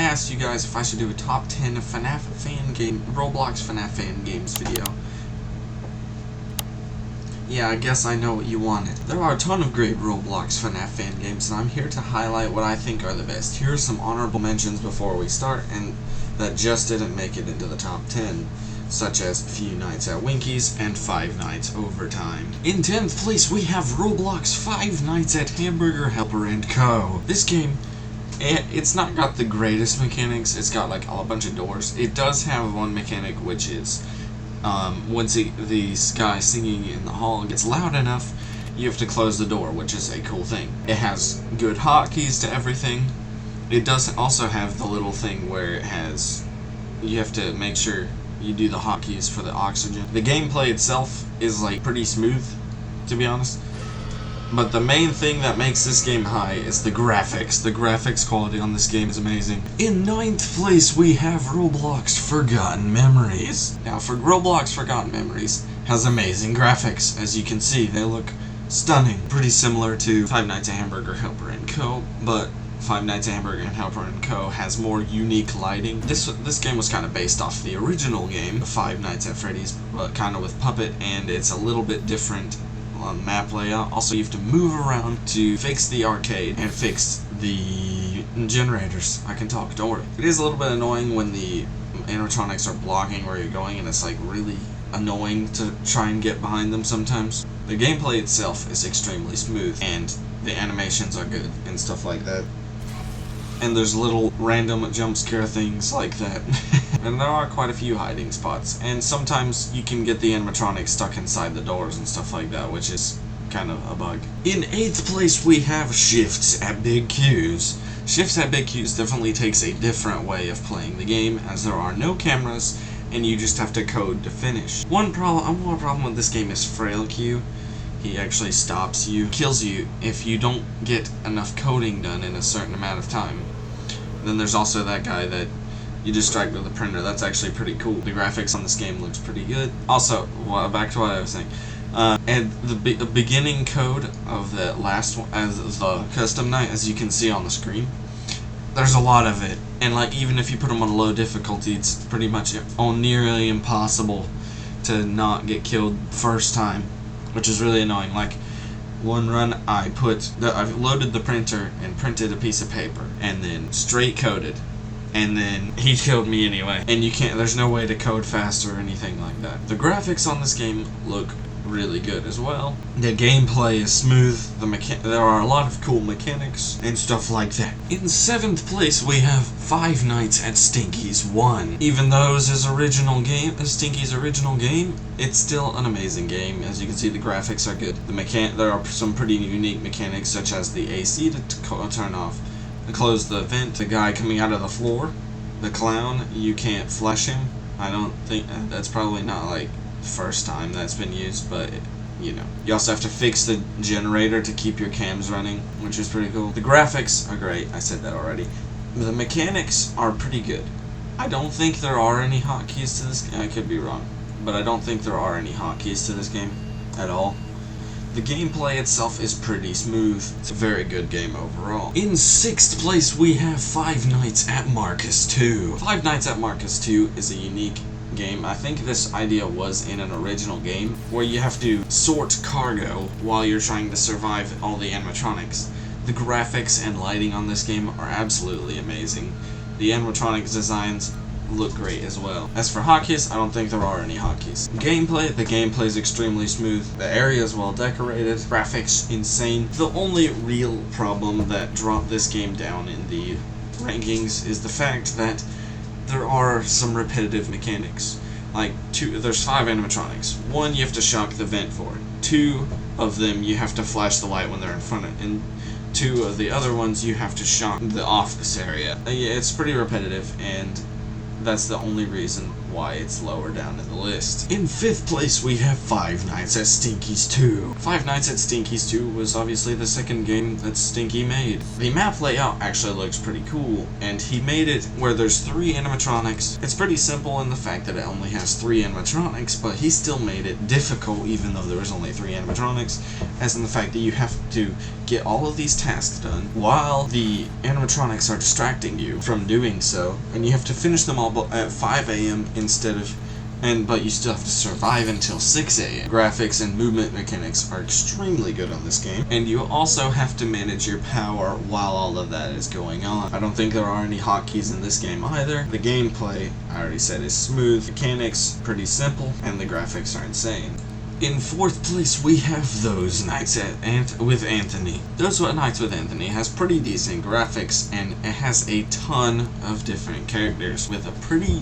asked you guys if I should do a top 10 FNAF fan game, Roblox FNAF fan games video. Yeah, I guess I know what you wanted. There are a ton of great Roblox FNAF fan games, and I'm here to highlight what I think are the best. Here are some honorable mentions before we start, and that just didn't make it into the top 10, such as Few Nights at Winky's and Five Nights Overtime. In 10th place, we have Roblox Five Nights at Hamburger Helper & Co. This game, it's not got the greatest mechanics. It's got like a bunch of doors. It does have one mechanic, which is once the guy singing in the hall gets loud enough, you have to close the door, which is a cool thing. It has good hotkeys to everything. It does also have the little thing where it has, you have to make sure you do the hotkeys for the oxygen. The gameplay itself is like pretty smooth, to be honest. But the main thing that makes this game high is the graphics. The graphics quality on this game is amazing. In 9th place, we have Roblox Forgotten Memories. Now, Roblox Forgotten Memories has amazing graphics. As you can see, they look stunning. Pretty similar to Five Nights at Hamburger Helper & Co., but Five Nights at Hamburger and Helper & Co. has more unique lighting. This game was kind of based off the original game, Five Nights at Freddy's, but kind of with Puppet, and it's a little bit different on map layout. Also, you have to move around to fix the arcade and fix the generators. I can talk, don't worry. It is a little bit annoying when the animatronics are blocking where you're going, and it's like really annoying to try and get behind them sometimes. The gameplay itself is extremely smooth, and the animations are good and stuff like that. And there's little random jump scare things like that. And there are quite a few hiding spots. And sometimes you can get the animatronics stuck inside the doors and stuff like that, which is kind of a bug. In 8th place, we have Shifts at Big Q's. Shifts at Big Q's definitely takes a different way of playing the game, as there are no cameras, and you just have to code to finish. One more problem with this game is Frail Q. He actually stops you, kills you if you don't get enough coding done in a certain amount of time. Then there's also that guy that you distract with the printer. That's actually pretty cool. The graphics on this game looks pretty good. Also, back to what I was saying. And the beginning code of the last one, as the custom night, as you can see on the screen, there's a lot of it. And like, even if you put them on low difficulty, it's pretty much nearly impossible to not get killed first time, which is really annoying. Like, one run, I loaded the printer and printed a piece of paper, and then straight coded, and then he killed me anyway. And there's no way to code faster or anything like that. The graphics on this game look really good as well. The gameplay is smooth. There are a lot of cool mechanics and stuff like that. In 7th place, we have Five Nights at Stinkies 1. Even though it was his original game, Stinky's original game, it's still an amazing game. As you can see, the graphics are good. There are some pretty unique mechanics, such as the AC to turn off, to close the vent, the guy coming out of the floor, the clown, you can't flush him. I don't think, that's probably not like first time that's been used, but you know. You also have to fix the generator to keep your cams running, which is pretty cool. The graphics are great, I said that already. The mechanics are pretty good. I don't think there are any hotkeys to this game. I could be wrong, but I don't think there are any hotkeys to this game at all. The gameplay itself is pretty smooth. It's a very good game overall. In 6th place, we have Five Nights at Marcus 2. Five Nights at Marcus 2 is a unique game. I think this idea was in an original game where you have to sort cargo while you're trying to survive all the animatronics. The graphics and lighting on this game are absolutely amazing. The animatronics designs look great as well. As for hotkeys, I don't think there are any hotkeys. The gameplay is extremely smooth. The area is well decorated. Graphics insane. The only real problem that dropped this game down in the rankings is the fact that there are some repetitive mechanics. Like, there's 5 animatronics. 1 you have to shock the vent for. 2 of them you have to flash the light when they're in front of, and 2 of the other ones you have to shock the office area. Yeah, it's pretty repetitive, and that's the only reason why why it's lower down in the list. In 5th place, we have Five Nights at Stinkies 2. Five Nights at Stinkies 2 was obviously the second game that Stinky made. The map layout actually looks pretty cool, and he made it where there's 3 animatronics. It's pretty simple in the fact that it only has 3 animatronics, but he still made it difficult even though there was only 3 animatronics, as in the fact that you have to get all of these tasks done while the animatronics are distracting you from doing so, and you have to finish them all at 5 a.m. instead of but you still have to survive until 6 a.m. Graphics and movement mechanics are extremely good on this game, and you also have to manage your power while all of that is going on. I don't think there are any hotkeys in this game either. The gameplay, I already said, is smooth, mechanics pretty simple, and the graphics are insane. In 4th place, we have Those Nights with Anthony. Those Nights with Anthony has pretty decent graphics, and it has a ton of different characters with a pretty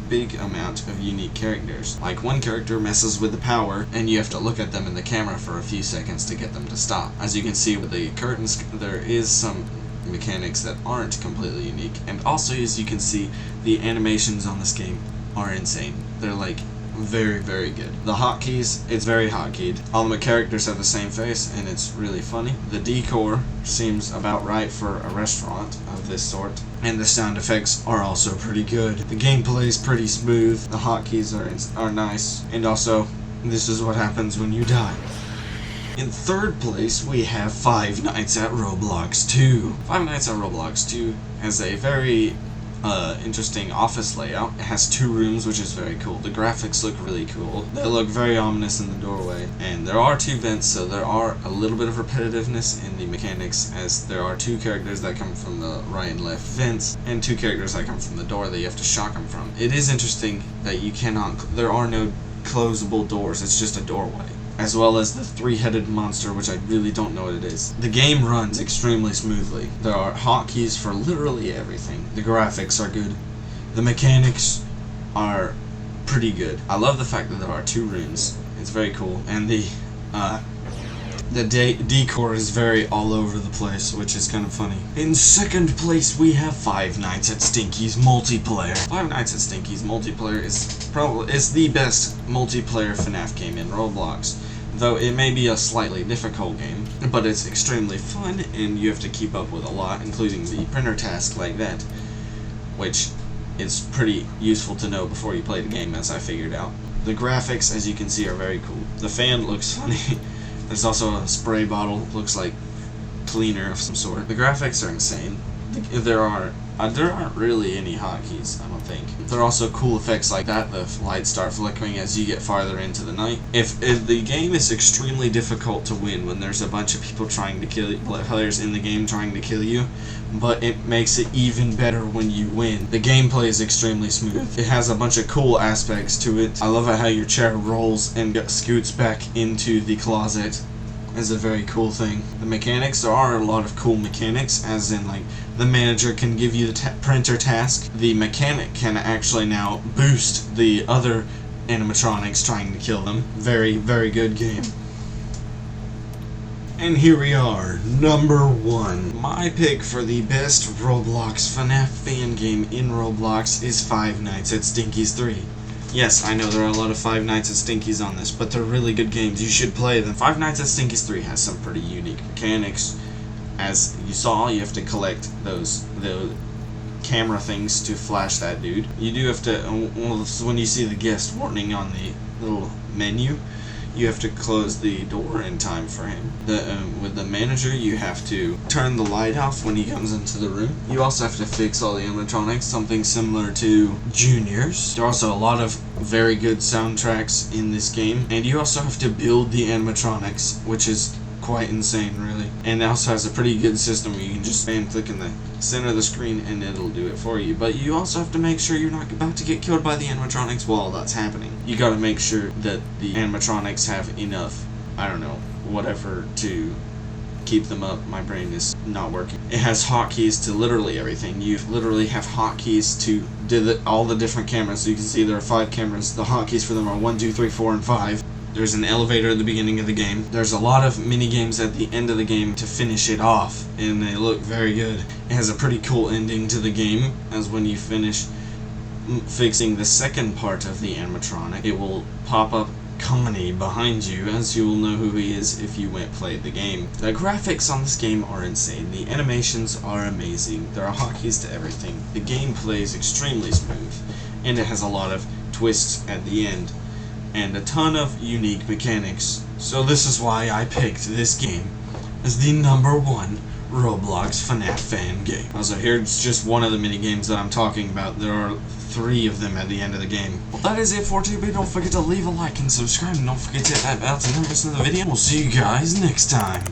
big amount of unique characters. Like, one character messes with the power, and you have to look at them in the camera for a few seconds to get them to stop. As you can see with the curtains, there is some mechanics that aren't completely unique, and also, as you can see, the animations on this game are insane. They're like very, very good. The hotkeys, it's very hotkeyed. All the characters have the same face, and it's really funny. The decor seems about right for a restaurant of this sort, and the sound effects are also pretty good. The gameplay is pretty smooth. The hotkeys are nice, and also, this is what happens when you die. In 3rd place, we have Five Nights at Roblox 2. Five Nights at Roblox 2 has a very interesting office layout. It has 2 rooms, which is very cool. The graphics look really cool. They look very ominous in the doorway. And there are 2 vents, so there are a little bit of repetitiveness in the mechanics, as there are 2 characters that come from the right and left vents, and 2 characters that come from the door that you have to shock them from. It is interesting that there are no closable doors, it's just a doorway. As well as the 3-headed monster, which I really don't know what it is. The game runs extremely smoothly. There are hotkeys for literally everything. The graphics are good. The mechanics are pretty good. I love the fact that there are 2 rooms. It's very cool. And the decor is very all over the place, which is kind of funny. In 2nd place, we have Five Nights at Stinkies multiplayer. Five Nights at Stinkies multiplayer is the best multiplayer FNAF game in Roblox. Though it may be a slightly difficult game, but it's extremely fun, and you have to keep up with a lot, including the printer task like that, which is pretty useful to know before you play the game, as I figured out. The graphics, as you can see, are very cool. The fan looks funny. There's also a spray bottle, looks like cleaner of some sort. The graphics are insane. There aren't really any hotkeys, I don't think. There are also cool effects like that. The lights start flickering as you get farther into the night. If the game is extremely difficult to win when there's a bunch of people trying to kill you, players in the game trying to kill you, but it makes it even better when you win. The gameplay is extremely smooth. It has a bunch of cool aspects to it. I love how your chair rolls and scoots back into the closet. Is a very cool thing. The mechanics, there are a lot of cool mechanics, as in, like, the manager can give you the printer task. The mechanic can actually now boost the other animatronics trying to kill them. Very, very good game. And here we are, number 1. My pick for the best Roblox FNAF fan game in Roblox is Five Nights at Stinkies 3. Yes, I know there are a lot of Five Nights at Stinkies on this, but they're really good games. You should play them. Five Nights at Stinkies 3 has some pretty unique mechanics. As you saw, you have to collect the camera things to flash that dude. You do have to, when you see the guest warning on the little menu, you have to close the door in time for him. With the manager, you have to turn the light off when he comes into the room. You also have to fix all the animatronics, something similar to Juniors. There are also a lot of very good soundtracks in this game, and you also have to build the animatronics, which is quite insane, really. And it also has a pretty good system where you can just spam click in the center of the screen and it'll do it for you. But you also have to make sure you're not about to get killed by the animatronics while that's happening. You gotta make sure that the animatronics have enough, I don't know, whatever to keep them up. My brain is not working. It has hotkeys to literally everything. You literally have hotkeys to do all the different cameras. So you can see there are 5 cameras. The hotkeys for them are 1, 2, 3, 4, and 5. There's an elevator at the beginning of the game. There's a lot of mini games at the end of the game to finish it off, and they look very good. It has a pretty cool ending to the game, as when you finish, fixing the second part of the animatronic, it will pop up company behind you, as you will know who he is if you played the game. The graphics on this game are insane. The animations are amazing. There are hotkeys to everything. The gameplay is extremely smooth, and it has a lot of twists at the end, and a ton of unique mechanics. So this is why I picked this game as the #1 Roblox FNAF fan game. Also, here's just one of the mini games that I'm talking about. There are 3 of them at the end of the game. Well, that is it for today. Don't forget to leave a like and subscribe, and don't forget to hit that bell to never miss another video. We'll see you guys next time.